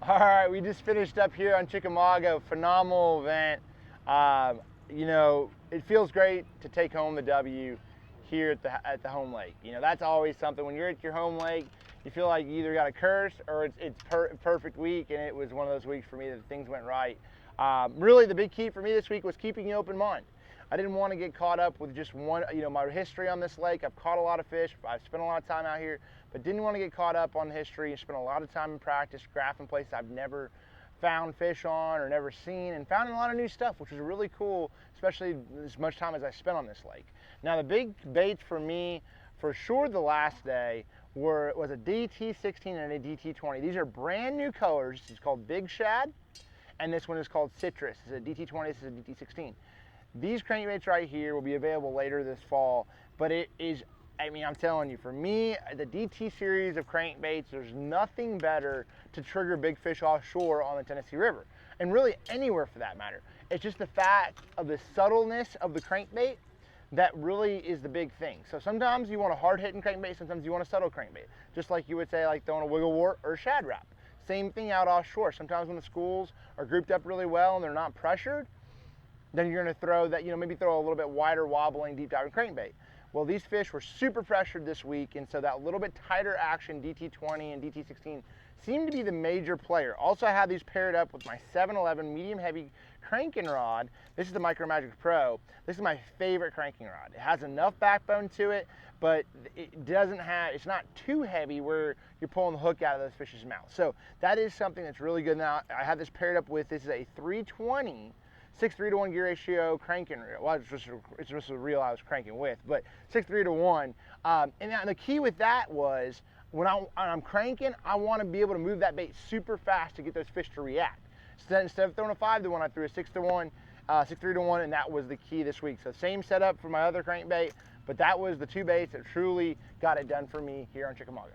All right, we just finished up here on Chickamauga. Phenomenal event. You know, it feels great to take home the W here at the home lake. You know, that's always something. When you're at your home lake, you feel like you either got a curse or it's perfect week, and it was one of those weeks for me that things went right. Really, the big key for me this week was keeping an open mind. I didn't want to get caught up with just one, you know, my history on this lake. I've caught a lot of fish. I've spent a lot of time out here, but didn't want to get caught up on history and spent a lot of time in practice, graphing places I've never found fish on or never seen, and found a lot of new stuff, which was really cool, especially as much time as I spent on this lake. Now, the big baits for me, for sure, the last day was a DT16 and a DT20. These are brand new colors. This is called Big Shad, and this one is called Citrus. This is a DT20, this is a DT16. These crankbaits right here will be available later this fall, but it is, I mean, I'm telling you, for me, the DT series of crankbaits, there's nothing better to trigger big fish offshore on the Tennessee River, and really anywhere for that matter. It's just the fact of the subtleness of the crankbait that really is the big thing. So sometimes you want a hard-hitting crankbait, sometimes you want a subtle crankbait, just like you would say like throwing a wiggle wart or a shad wrap. Same thing out offshore. Sometimes when the schools are grouped up really well and they're not pressured, then you're going to throw that, you know, maybe throw a little bit wider, wobbling, deep diving crankbait. Well, these fish were super pressured this week, and so that little bit tighter action DT20 and DT16 seemed to be the major player. Also, I had these paired up with my 711 medium heavy cranking rod. This is the Micro Magic Pro. This is my favorite cranking rod. It has enough backbone to it, but it doesn't have, it's not too heavy where you're pulling the hook out of those fish's mouth. So that is something that's really good. Now, I have this paired up with, this is a 320 6:3 to 1 gear ratio cranking reel. Well, it's just a reel I was cranking with, but 6:3 to 1. And now the key with that was when I'm cranking, I want to be able to move that bait super fast to get those fish to react. So instead of throwing a 5 to 1, I threw a 6 to 1, 6:3 to 1, and that was the key this week. So same setup for my other crankbait, but that was the two baits that truly got it done for me here on Chickamauga.